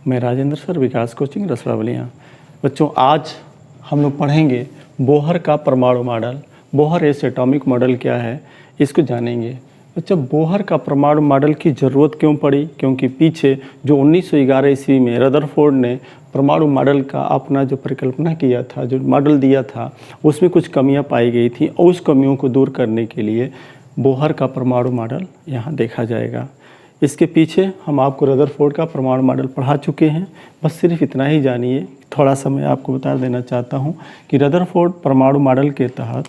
मैं राजेंद्र सर, विकास कोचिंग रसरावलियाँ। बच्चों, आज हम लोग पढ़ेंगे बोहर का परमाणु model. Bohr S atomic model क्या है, इसको जानेंगे। बच्चों, बोहर का परमाणु मॉडल की ज़रूरत क्यों पड़ी? क्योंकि पीछे जो 1911 ईस्वी में रदरफोर्ड ने परमाणु मॉडल का अपना जो परिकल्पना किया था, जो मॉडल दिया था, उसमें कुछ कमियां पाई गई थी और उस कमियों को दूर करने के लिए बोहर का परमाणु मॉडल यहाँ देखा जाएगा। इसके पीछे हम आपको रदरफोर्ड का परमाणु मॉडल पढ़ा चुके हैं, बस सिर्फ इतना ही जानिए। थोड़ा सा मैं आपको बता देना चाहता हूँ कि रदरफोर्ड परमाणु मॉडल के तहत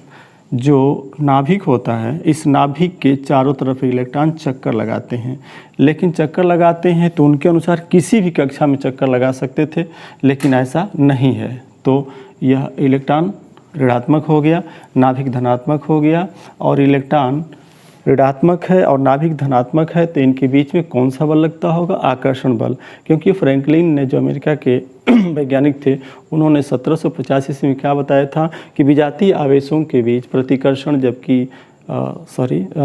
जो नाभिक होता है, इस नाभिक के चारों तरफ इलेक्ट्रॉन चक्कर लगाते हैं। लेकिन चक्कर लगाते हैं तो उनके अनुसार किसी भी कक्षा में चक्कर लगा सकते थे, लेकिन ऐसा नहीं है। तो यह इलेक्ट्रॉन ऋणात्मक हो गया, नाभिक धनात्मक हो गया, और इलेक्ट्रॉन ऋणात्मक है और नाभिक धनात्मक है, तो इनके बीच में कौन सा बल लगता होगा? आकर्षण बल। क्योंकि फ्रैंकलिन ने, जो अमेरिका के वैज्ञानिक थे, उन्होंने 1785 ईस्वी में क्या बताया था कि विजातीय आवेशों के बीच प्रतिकर्षण, जबकि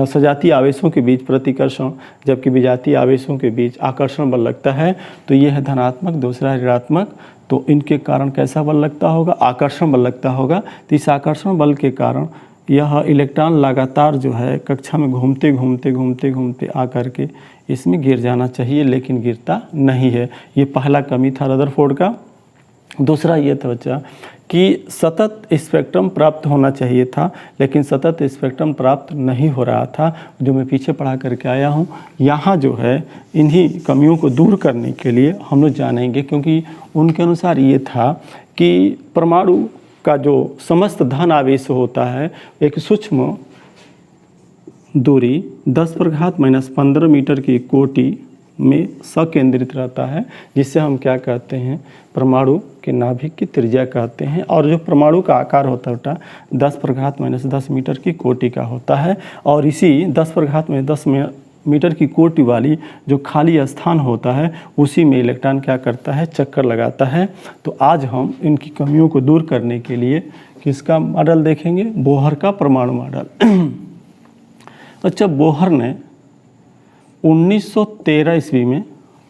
सजातीय आवेशों के बीच प्रतिकर्षण, जबकि विजातीय आवेशों के बीच आकर्षण बल लगता है। तो यह है धनात्मक, दूसरा है ऋणात्मक। तो इनके कारण कैसा बल लगता होगा? आकर्षण बल लगता होगा। तो इस आकर्षण बल के कारण यह इलेक्ट्रॉन लगातार जो है कक्षा में घूमते घूमते घूमते घूमते आकर के इसमें गिर जाना चाहिए, लेकिन गिरता नहीं है। ये पहला कमी था रदरफोर्ड का। दूसरा ये था बच्चा कि सतत स्पेक्ट्रम प्राप्त होना चाहिए था, लेकिन सतत स्पेक्ट्रम प्राप्त नहीं हो रहा था, जो मैं पीछे पढ़ा करके आया हूँ। यहाँ जो है इन्हीं कमियों को दूर करने के लिए हम लोग जानेंगे, क्योंकि उनके अनुसार ये था कि परमाणु का जो समस्त धन आवेश होता है, एक सूक्ष्म दूरी 10⁻⁻15 मीटर की कोटि में सकेंद्रित रहता है, जिससे हम क्या कहते हैं? परमाणु के नाभिक की त्रिज्या कहते हैं। और जो परमाणु का आकार होता है बेटा 10⁻10 मीटर की कोटि का होता है। और इसी 10⁻10 मीटर की कोटि वाली जो खाली स्थान होता है, उसी में इलेक्ट्रॉन क्या करता है? चक्कर लगाता है। तो आज हम इनकी कमियों को दूर करने के लिए किसका मॉडल देखेंगे? बोहर का परमाणु मॉडल। अच्छा, बोहर ने 1913 ईस्वी में,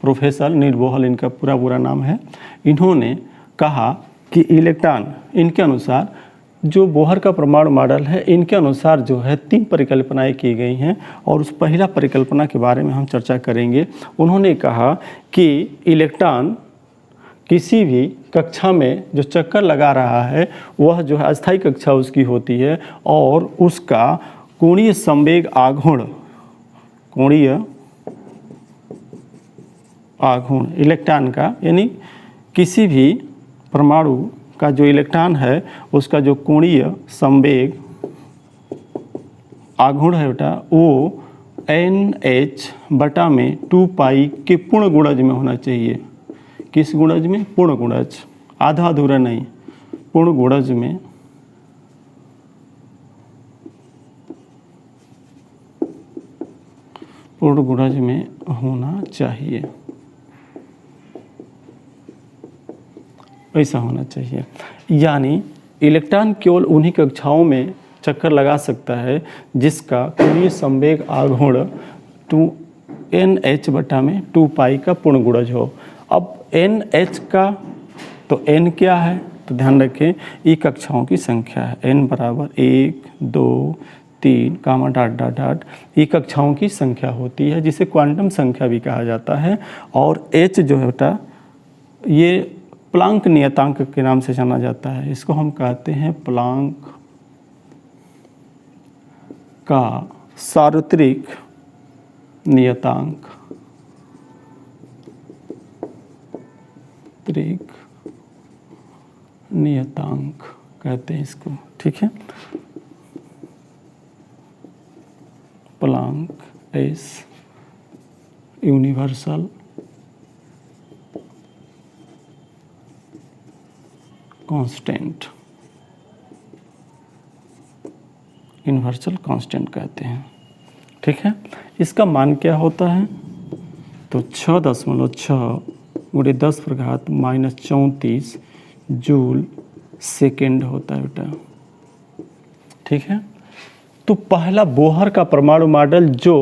प्रोफेसर नील बोहर इनका पूरा नाम है, इन्होंने कहा कि इलेक्ट्रॉन, इनके अनुसार जो बोहर का परमाणु मॉडल है, इनके अनुसार जो है 3 परिकल्पनाएं की गई हैं, और उस पहला परिकल्पना के बारे में हम चर्चा करेंगे। उन्होंने कहा कि इलेक्ट्रॉन किसी भी कक्षा में जो चक्कर लगा रहा है, वह जो है अस्थायी कक्षा उसकी होती है, और उसका कोणीय संवेग आघूर्ण, कोणीय आघूर्ण इलेक्ट्रॉन का, यानी किसी भी परमाणु का जो इलेक्ट्रॉन है, उसका जो कोणीय संवेग आघूर्ण है बेटा, वो NH/2π के पूर्ण गुणज में होना चाहिए। किस गुणज में? पूर्ण गुणज, आधा अधूरा नहीं, पूर्ण गुणज में पूर्ण गुणज में होना चाहिए, ऐसा होना चाहिए। यानी इलेक्ट्रॉन केवल उन्हीं कक्षाओं में चक्कर लगा सकता है जिसका कोणीय संवेग आघूर्ण NH/2π का पूर्ण गुणज हो। अब NH का तो N क्या है? तो ध्यान रखें, ये कक्षाओं की संख्या है। N बराबर 1, 2, 3, कामा डॉट डॉट डॉट, ये कक्षाओं की संख्या होती है, जिसे क्वांटम संख्या भी कहा जाता है। और H जो है बेटा, ये प्लांक नियतांक के नाम से जाना जाता है। इसको हम कहते हैं प्लांक का सार्वत्रिक नियतांक, नियतांक कहते हैं इसको, ठीक है। Planck S universal constant, universal constant कहते हैं, ठीक है। इसका मान क्या होता है? तो 6.6 × 10⁻⁻34 जूल सेकेंड होता है बेटा, ठीक है। तो पहला बोहर का परमाणु मॉडल जो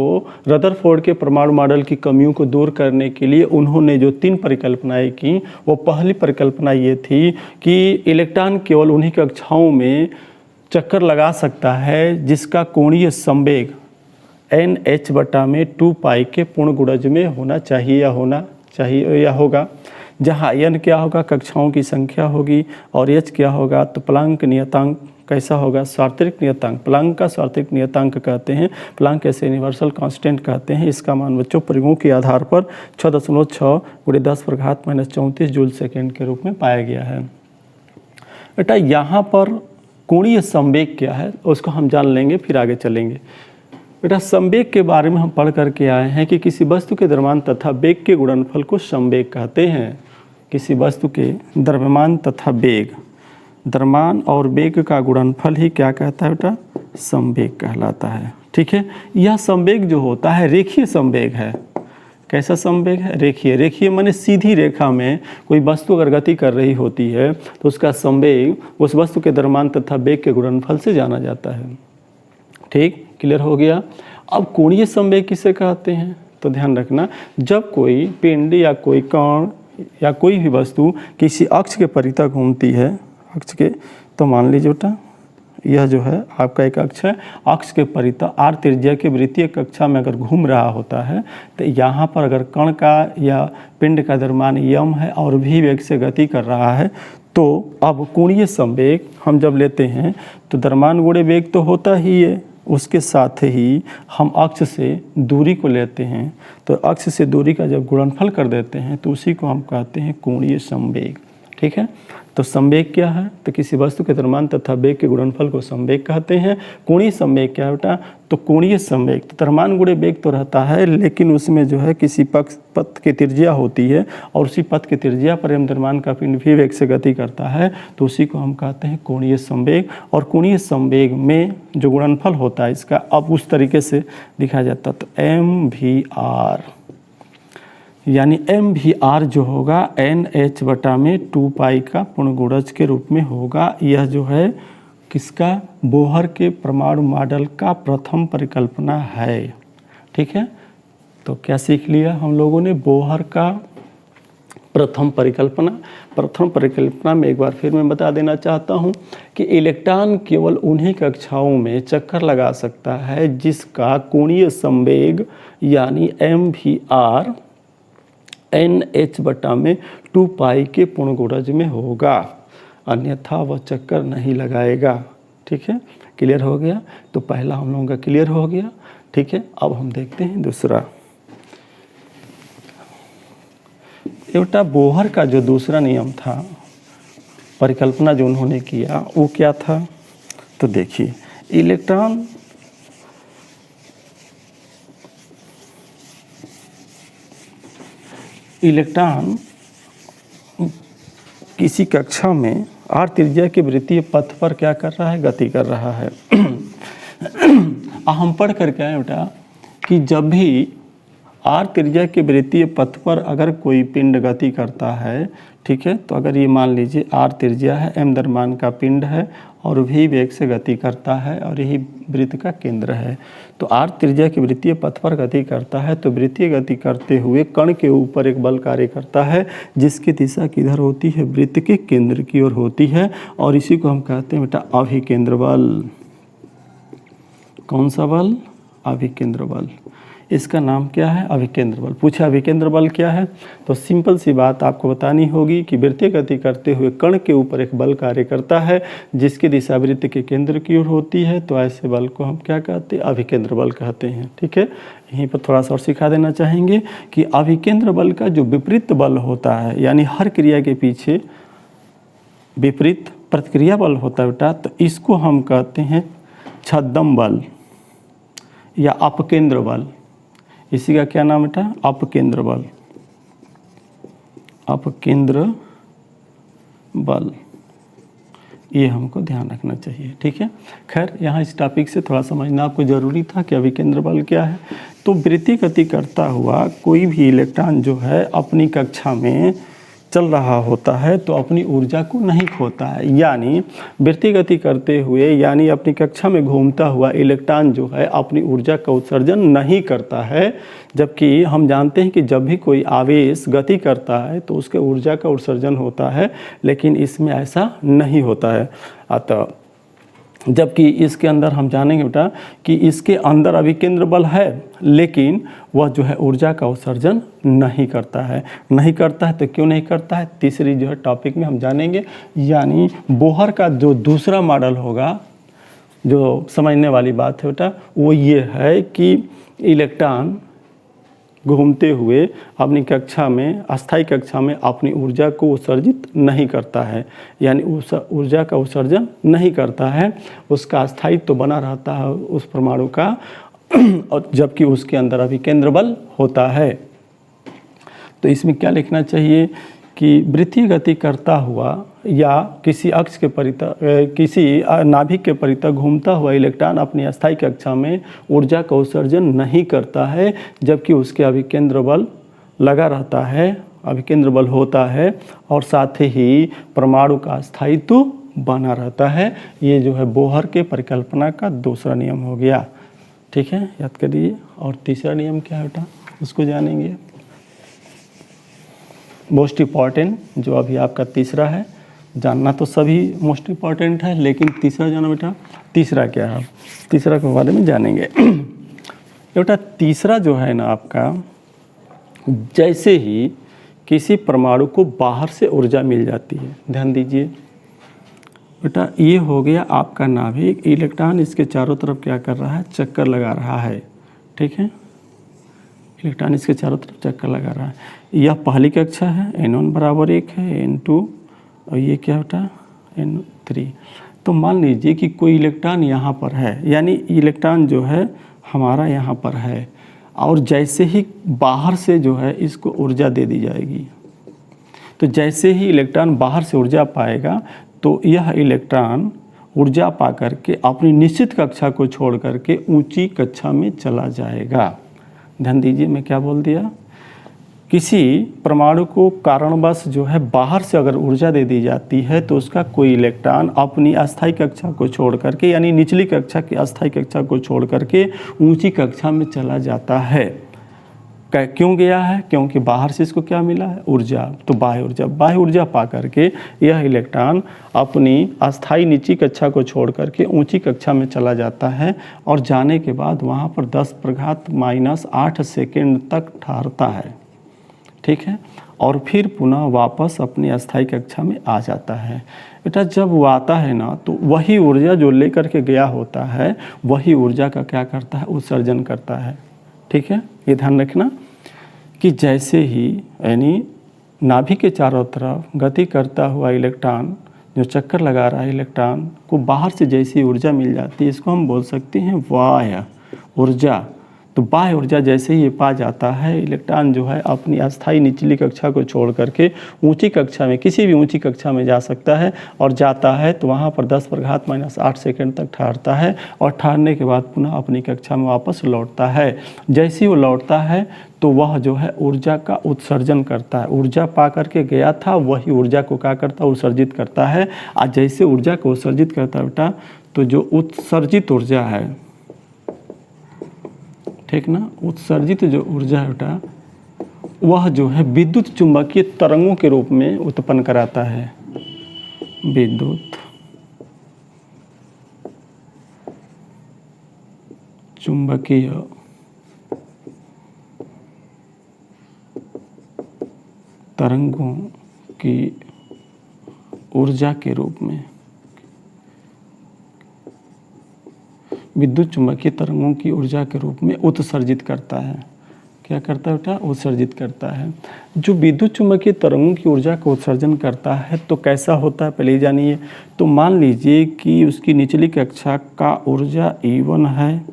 रदरफोर्ड के परमाणु मॉडल की कमियों को दूर करने के लिए उन्होंने जो 3 परिकल्पनाएं की, वो पहली परिकल्पना ये थी कि इलेक्ट्रॉन केवल उन्हीं कक्षाओं में चक्कर लगा सकता है जिसका कोणीय संवेग NH/2π के पूर्ण गुणज में होना चाहिए या होगा, जहाँ n क्या होगा, कक्षाओं की संख्या होगी, और h क्या होगा, तो प्लांक नियतांक कैसा होगा, सार्वत्रिक नियतांक। प्लांक का सार्वत्रिक नियतांक कहते हैं, प्लांक ऐसे यूनिवर्सल कांस्टेंट कहते हैं। इसका मान बच्चों परियों के आधार पर 6.6 × 10⁻⁻34 जूल सेकेंड के रूप में पाया गया है। बेटा यहाँ पर कोणीय संवेग क्या है उसको हम जान लेंगे, फिर आगे चलेंगे। बेटा संवेग के बारे में हम पढ़ करके आए हैं कि किसी वस्तु के द्रव्यमान तथा वेग के गुणनफल को संवेग कहते हैं। किसी वस्तु के द्रव्यमान तथा वेग, द्रव्यमान और वेग का गुणनफल ही क्या कहता है बेटा, संवेग कहलाता है। ठीक है, यह संवेग जो होता है रेखीय संवेग है। कैसा संवेग है, रेखीय। रेखीय माने सीधी रेखा में कोई वस्तु अगर गति कर रही होती है तो उसका संवेग उस वस्तु के द्रव्यमान तथा वेग के गुणनफल से जाना जाता है। ठीक, क्लियर हो गया। अब कोणीय संवेग किसे कहते हैं, तो ध्यान रखना, जब कोई पिंड या कोई कण या कोई भी वस्तु किसी अक्ष के परितः घूमती है, अक्ष के, तो मान लीजिए बेटा यह जो है आपका एक अक्ष है, अक्ष के परितः r त्रिज्या के वृत्तीय कक्षा में अगर घूम रहा होता है तो यहाँ पर अगर कण का या पिंड का द्रव्यमान यम है और भी वेग से गति कर रहा है, तो अब कोणीय संवेग हम जब लेते हैं तो द्रव्यमान गुणे वेग तो होता ही है, उसके साथ ही हम अक्ष से दूरी को लेते हैं, तो अक्ष से दूरी का जब गुणनफल कर देते हैं तो उसी को हम कहते हैं कोणीय संवेग। ठीक है, तो संवेग क्या है, तो किसी वस्तु के द्रव्यमान तथा वेग के गुणनफल को संवेग कहते हैं। कोणीय संवेग क्या है बेटा, तो कोणीय संवेग तो द्रव्यमान गुणे वेग तो रहता है, लेकिन उसमें जो है किसी पथ की त्रिज्या होती है और उसी पथ की त्रिज्या पर एम द्रव्यमान का पिंड भी वेग से गति करता है, तो उसी को हम कहते हैं कोणीय संवेग। और कोणीय संवेग में जो गुणनफल होता है इसका अब उस तरीके से दिखाया जाता है, तो mvr यानी mvr जो होगा NH/2π का पूर्ण गुणज के रूप में होगा। यह जो है किसका, बोहर के परमाणु मॉडल का प्रथम परिकल्पना है। ठीक है, तो क्या सीख लिया हम लोगों ने, बोहर का प्रथम परिकल्पना। प्रथम परिकल्पना में एक बार फिर मैं बता देना चाहता हूँ कि इलेक्ट्रॉन केवल उन्हीं कक्षाओं में चक्कर लगा सकता है जिसका कोणीय संवेग यानी mvr NH/2π के पूर्ण गुणज में होगा, अन्यथा वह चक्कर नहीं लगाएगा। ठीक है, क्लियर हो गया। तो पहला हम लोगों का क्लियर हो गया। ठीक है, अब हम देखते हैं दूसरा। बेटा बोहर का जो दूसरा नियम था, परिकल्पना जो उन्होंने किया वो क्या था, तो देखिए इलेक्ट्रॉन किसी कक्षा में r त्रिज्या के वृत्तीय पथ पर क्या कर रहा है, गति कर रहा है। हम पढ़ कर क्या है बेटा कि जब भी r त्रिज्या के वृत्तीय पथ पर अगर कोई पिंड गति करता है, ठीक है, तो अगर ये मान लीजिए r त्रिज्या है, m द्रव्यमान का पिंड है और भी वेग से गति करता है और यही वृत्त का केंद्र है, तो r त्रिज्या के वृत्तीय पथ पर गति करता है, तो वृत्तीय गति करते हुए कण के ऊपर एक बल कार्य करता है जिसकी दिशा किधर होती है, वृत्त के केंद्र की ओर होती है, और इसी को हम कहते हैं बेटा अभिकेंद्र बल। कौन सा बल, अभिकेंद्र बल। इसका नाम क्या है, अभिकेंद्र बल। पूछा अभिकेंद्र बल क्या है, तो सिंपल सी बात आपको बतानी होगी कि वृत्तीय गति करते हुए कण के ऊपर एक बल कार्य करता है जिसकी दिशा वृत्त के केंद्र की ओर होती है, तो ऐसे बल को हम क्या कहते हैं, अभिकेंद्र बल कहते हैं। ठीक है, यहीं पर थोड़ा सा और सिखा देना चाहेंगे कि अभिकेंद्र बल का जो विपरीत बल होता है, यानी हर क्रिया के पीछे विपरीत प्रतिक्रिया बल होता है बेटा, तो इसको हम कहते हैं छद्म बल या अपकेंद्र बल। इसी का क्या नाम बेटा, अपकेंद्र बल। अपकेंद्र बल, ये हमको ध्यान रखना चाहिए। ठीक है, खैर यहाँ इस टॉपिक से थोड़ा समझना आपको ज़रूरी था कि अभिकेंद्र बल क्या है। तो वृत्तीय गति करता हुआ कोई भी इलेक्ट्रॉन जो है अपनी कक्षा में चल रहा होता है तो अपनी ऊर्जा को नहीं खोता है, यानी वृत्ति गति करते हुए यानी अपनी कक्षा में घूमता हुआ इलेक्ट्रॉन जो है अपनी ऊर्जा का उत्सर्जन नहीं करता है। जबकि हम जानते हैं कि जब भी कोई आवेश गति करता है तो उसके ऊर्जा का उत्सर्जन होता है, लेकिन इसमें ऐसा नहीं होता है। अतः जबकि इसके अंदर हम जानेंगे बेटा कि इसके अंदर अभिकेंद्र बल है, लेकिन वह जो है ऊर्जा का उत्सर्जन नहीं करता है। नहीं करता है तो क्यों नहीं करता है, तीसरी जो है टॉपिक में हम जानेंगे। यानी बोहर का जो दूसरा मॉडल होगा, जो समझने वाली बात है बेटा, वो ये है कि इलेक्ट्रॉन घूमते हुए अपनी कक्षा में, अस्थायी कक्षा में अपनी ऊर्जा को उत्सर्जित नहीं करता है, यानी उस ऊर्जा का उत्सर्जन नहीं करता है, उसका अस्थायित्व तो बना रहता है उस परमाणु का, और जबकि उसके अंदर अभिकेंद्र बल होता है। तो इसमें क्या लिखना चाहिए कि वृत्तीय गति करता हुआ या किसी अक्ष के परितः, किसी नाभिक के परितः घूमता हुआ इलेक्ट्रॉन अपनी अस्थायी कक्षा में ऊर्जा का उत्सर्जन नहीं करता है, जबकि उसके अभिकेंद्र बल लगा रहता है, अभिकेंद्र बल होता है, और साथ ही परमाणु का अस्थायित्व बना रहता है। ये जो है बोहर के परिकल्पना का दूसरा नियम हो गया। ठीक है, याद करिए। और तीसरा नियम क्या है बेटा, उसको जानेंगे। मोस्ट इम्पॉर्टेंट जो अभी आपका तीसरा है, जानना तो सभी मोस्ट इम्पॉर्टेंट है, लेकिन तीसरा जाना बेटा। तीसरा क्या है, तीसरा के बारे में जानेंगे। बेटा तीसरा जो है ना आपका, जैसे ही किसी परमाणु को बाहर से ऊर्जा मिल जाती है, ध्यान दीजिए बेटा, ये हो गया आपका नाभिक, इलेक्ट्रॉन इसके चारों तरफ क्या कर रहा है, चक्कर लगा रहा है। ठीक है, इलेक्ट्रॉन इसके चारों तरफ चक्कर लगा रहा है। यह पहली कक्षा है, N1 बराबर 1 है, N2, और ये क्या होता है, N3। तो मान लीजिए कि कोई इलेक्ट्रॉन यहाँ पर है, यानी इलेक्ट्रॉन जो है हमारा यहाँ पर है, और जैसे ही बाहर से जो है इसको ऊर्जा दे दी जाएगी, तो जैसे ही इलेक्ट्रॉन बाहर से ऊर्जा पाएगा तो यह इलेक्ट्रॉन ऊर्जा पा करके अपनी निश्चित कक्षा को छोड़ करके ऊंची कक्षा में चला जाएगा। ध्यान दीजिए, मैं क्या बोल दिया, किसी परमाणु को कारणवश जो है बाहर से अगर ऊर्जा दे दी जाती है तो उसका कोई इलेक्ट्रॉन अपनी अस्थायी कक्षा को छोड़ करके, यानी निचली कक्षा की अस्थायी कक्षा को छोड़ करके ऊंची कक्षा में चला जाता है। क्यों गया है, क्योंकि बाहर से इसको क्या मिला है, ऊर्जा। तो बाह्य ऊर्जा पा करके यह इलेक्ट्रॉन अपनी अस्थायी निचली कक्षा को छोड़ करके ऊंची कक्षा में चला जाता है, और जाने के बाद वहाँ पर 10⁻⁻8 सेकेंड तक ठहरता है। ठीक है, और फिर पुनः वापस अपनी अस्थायी कक्षा में आ जाता है। बेटा जब वो आता है ना, तो वही ऊर्जा जो लेकर के गया होता है, वही ऊर्जा का क्या करता है, उत्सर्जन करता है। ठीक है, ये ध्यान रखना कि जैसे ही यानी नाभिक के चारों तरफ गति करता हुआ इलेक्ट्रॉन, जो चक्कर लगा रहा है इलेक्ट्रॉन को, बाहर से जैसी ऊर्जा मिल जाती है, इसको हम बोल सकते हैं बाह्य ऊर्जा। तो बाह्य ऊर्जा जैसे ही ये पा जाता है, इलेक्ट्रॉन जो है अपनी अस्थायी निचली कक्षा को छोड़ करके ऊंची कक्षा में, किसी भी ऊंची कक्षा में जा सकता है, और जाता है तो वहाँ पर 10⁻⁻8 सेकेंड तक ठहरता है, और ठहरने के बाद पुनः अपनी कक्षा में वापस लौटता है। जैसे ही वो लौटता है तो वह जो है ऊर्जा का उत्सर्जन करता है। ऊर्जा पा करके गया था, वही ऊर्जा को क्या करता है, उत्सर्जित करता है। और जैसे ऊर्जा को उत्सर्जित करता है बेटा, तो जो उत्सर्जित ऊर्जा है, ठीक ना, उत्सर्जित जो ऊर्जा है बेटा, वह जो है विद्युत चुंबकीय तरंगों के रूप में उत्पन्न कराता है। विद्युत चुंबकीय तरंगों की ऊर्जा के रूप में, विद्युत चुंबकीय तरंगों की ऊर्जा के रूप में उत्सर्जित करता है। क्या करता है बेटा, उत्सर्जित करता है। जो विद्युत चुंबकीय तरंगों की ऊर्जा को उत्सर्जन करता है तो कैसा होता है, पहले जानिए। तो मान लीजिए कि उसकी निचली कक्षा का ऊर्जा E1 है,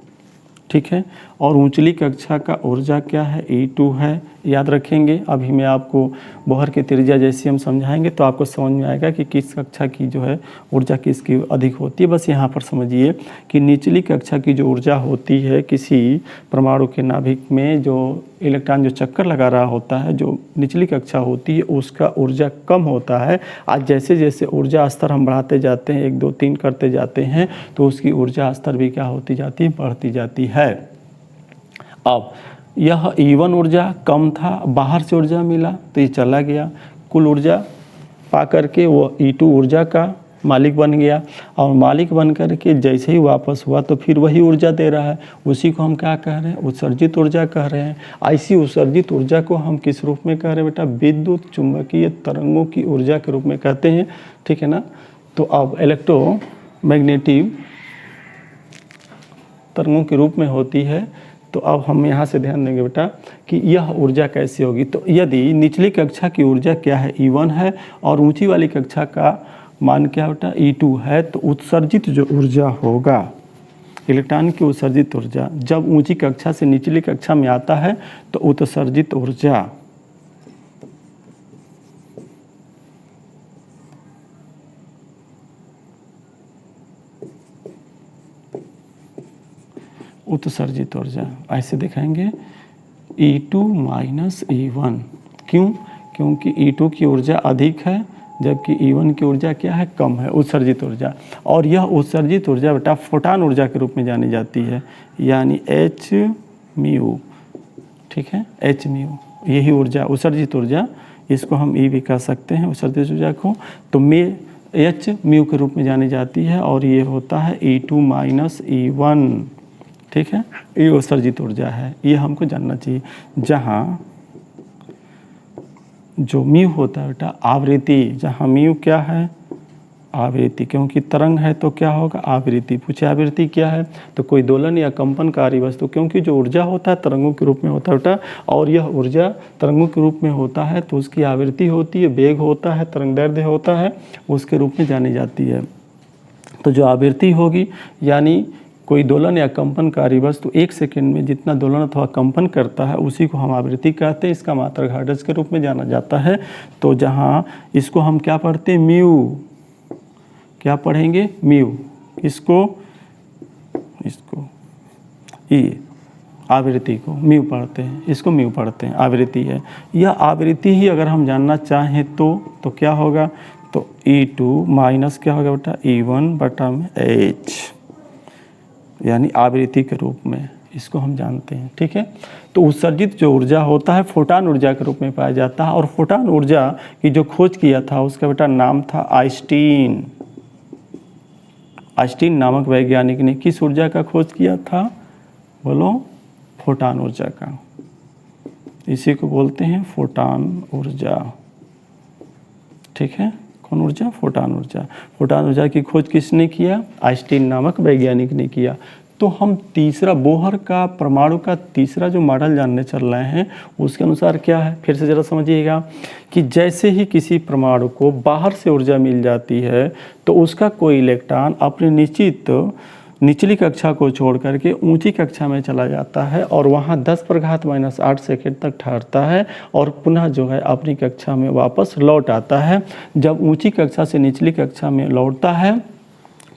ठीक है, और ऊंचली कक्षा का ऊर्जा क्या है, E2 है। याद रखेंगे, अभी मैं आपको बोहर की त्रिज्या जैसी हम समझाएंगे तो आपको समझ में आएगा कि किस कक्षा की जो है ऊर्जा किसकी अधिक होती है। बस यहाँ पर समझिए कि निचली कक्षा की जो ऊर्जा होती है किसी परमाणु के नाभिक में, जो इलेक्ट्रॉन जो चक्कर लगा रहा होता है, जो निचली कक्षा होती है उसका ऊर्जा कम होता है। आज जैसे जैसे ऊर्जा स्तर हम बढ़ाते जाते हैं, 1 2 3 करते जाते हैं, तो उसकी ऊर्जा स्तर भी क्या होती जाती है, बढ़ती जाती है। अब यह E1 ऊर्जा कम था, बाहर से ऊर्जा मिला तो ये चला गया, कुल ऊर्जा पा करके वो E2 ऊर्जा का मालिक बन गया, और मालिक बन करके जैसे ही वापस हुआ तो फिर वही ऊर्जा दे रहा है। उसी को हम क्या कह रहे हैं, उत्सर्जित ऊर्जा कह रहे हैं। ऐसी उत्सर्जित ऊर्जा को हम किस रूप में कह रहे हैं बेटा, विद्युत चुंबकीय तरंगों की ऊर्जा के रूप में कहते हैं, ठीक है ना। तो अब इलेक्ट्रोमैग्नेटिक तरंगों के रूप में होती है। तो अब हम यहाँ से ध्यान देंगे बेटा कि यह ऊर्जा कैसी होगी। तो यदि निचली कक्षा की ऊर्जा क्या है, E1 है, और ऊंची वाली कक्षा का मान क्या बेटा, E2 है, तो उत्सर्जित जो ऊर्जा होगा, इलेक्ट्रॉन की उत्सर्जित ऊर्जा जब ऊंची कक्षा से निचली कक्षा में आता है तो उत्सर्जित ऊर्जा उत्सर्जित ऊर्जा ऐसे दिखाएंगे E2 माइनस E1। क्यों? क्योंकि E2 की ऊर्जा अधिक है जबकि E1 की ऊर्जा क्या है, कम है, उत्सर्जित ऊर्जा। और यह उत्सर्जित ऊर्जा बेटा फोटान ऊर्जा के रूप में जानी जाती है, यानी H म्यू, ठीक है, H म्यू, यही ऊर्जा उत्सर्जित ऊर्जा, इसको हम E भी कह सकते हैं उत्सर्जित ऊर्जा को। तो H म्यू के रूप में जानी जाती है, और ये होता है E2 माइनस E1, ठीक है। ये उत्सर्जित ऊर्जा है, ये हमको जानना चाहिए। जहाँ जो म्यू होता है बेटा आवृत्ति, जहाँ म्यू क्या है, आवृत्ति, क्योंकि तरंग है तो क्या होगा, आवृत्ति। पूछे आवृत्ति क्या है, तो कोई दोलन या कंपनकारी वस्तु, क्योंकि जो ऊर्जा होता है तरंगों के रूप में होता है बेटा, और यह ऊर्जा तरंगों के रूप में होता है तो उसकी आवृत्ति होती है, वेग होता है, तरंग दैर्ध्य होता है, उसके रूप में जानी जाती है। तो जो आवृत्ति होगी, यानी कोई दोलन या कंपनकारी वस्तु 1 सेकंड में जितना दोलन अथवा कंपन करता है उसी को हम आवृत्ति कहते हैं। इसका मात्रक हर्ट्ज के रूप में जाना जाता है। तो जहाँ इसको हम क्या पढ़ते हैं, म्यू, क्या पढ़ेंगे, म्यू, इसको ये आवृत्ति को म्यू पढ़ते हैं, इसको म्यू पढ़ते हैं, आवृत्ति है। यह आवृत्ति ही अगर हम जानना चाहें तो क्या होगा, तो E2 माइनस क्या होगा बेटा, E1 बटा में H, यानी आवृत्ति के रूप में इसको हम जानते हैं, ठीक है। तो उत्सर्जित जो ऊर्जा होता है फोटान ऊर्जा के रूप में पाया जाता है। और फोटान ऊर्जा की जो खोज किया था उसका बेटा नाम था आइंस्टीन। आइंस्टीन नामक वैज्ञानिक ने किस ऊर्जा का खोज किया था, बोलो, फोटान ऊर्जा का। इसी को बोलते हैं फोटान ऊर्जा, ठीक है। कौन ऊर्जा, फोटान ऊर्जा। फोटान ऊर्जा की खोज किसने किया, आइंस्टीन नामक वैज्ञानिक ने किया। तो हम तीसरा बोहर का परमाणु का तीसरा जो मॉडल जानने चल रहे हैं उसके अनुसार क्या है, फिर से ज़रा समझिएगा कि जैसे ही किसी परमाणु को बाहर से ऊर्जा मिल जाती है तो उसका कोई इलेक्ट्रॉन अपनी निश्चित निचली कक्षा को छोड़ करके ऊंची कक्षा में चला जाता है और वहाँ 10⁻⁻8 सेकंड तक ठहरता है और पुनः जो है अपनी कक्षा में वापस लौट आता है। जब ऊंची कक्षा से निचली कक्षा में लौटता है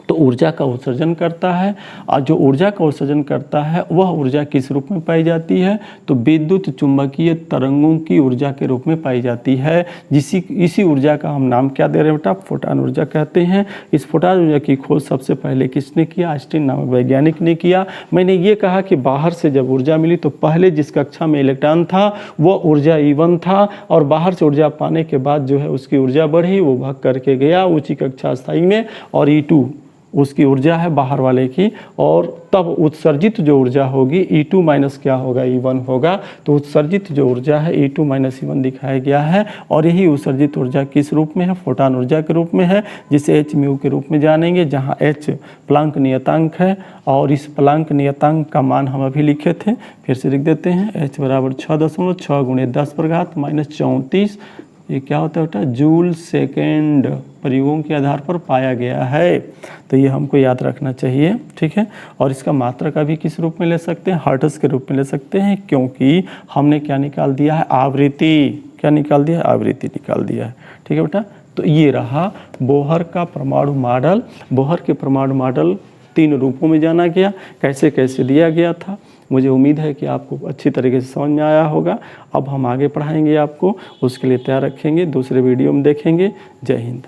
तो ऊर्जा का उत्सर्जन करता है, और जो ऊर्जा का उत्सर्जन करता है वह ऊर्जा किस रूप में पाई जाती है, तो विद्युत चुंबकीय तरंगों की ऊर्जा के रूप में पाई जाती है। इसी ऊर्जा का हम नाम क्या दे रहे हैं बेटा, फोटान ऊर्जा कहते हैं। इस फोटान ऊर्जा की खोज सबसे पहले किसने किया, आइंस्टीन नामक वैज्ञानिक ने किया। मैंने ये कहा कि बाहर से जब ऊर्जा मिली तो पहले जिस कक्षा में इलेक्ट्रॉन था वो ऊर्जा E1 था, और बाहर से ऊर्जा पाने के बाद जो है उसकी ऊर्जा बढ़ी, वो भाग करके गया ऊँची कक्षा स्थायी में, और E2 उसकी ऊर्जा है बाहर वाले की, और तब उत्सर्जित जो ऊर्जा होगी E2 माइनस क्या होगा, E1 होगा। तो उत्सर्जित जो ऊर्जा है E2 माइनस E1 दिखाया गया है, और यही उत्सर्जित ऊर्जा किस रूप में है, फोटान ऊर्जा के रूप में है, जिसे H म्यू के रूप में जानेंगे, जहां H प्लांक नियतांक है। और इस प्लांक नियतांक का मान हम अभी लिखे थे, फिर से लिख देते हैं, H बराबर 6.6 × 10⁻−34। ये क्या होता है बेटा, जूल सेकेंड प्रयोगों के आधार पर पाया गया है। तो ये हमको याद रखना चाहिए, ठीक है। और इसका मात्रा का भी किस रूप में ले सकते हैं, हर्ट्ज के रूप में ले सकते हैं, क्योंकि हमने क्या निकाल दिया है, आवृत्ति। क्या निकाल दिया है, आवृत्ति निकाल दिया है, ठीक है बेटा। तो ये रहा बोहर का परमाणु मॉडल। बोहर के परमाणु मॉडल 3 रूपों में जाना गया, कैसे कैसे दिया गया था। मुझे उम्मीद है कि आपको अच्छी तरीके से समझ में आया होगा। अब हम आगे पढ़ाएंगे आपको, उसके लिए तैयार रखेंगे, दूसरे वीडियो में देखेंगे। जय हिंद।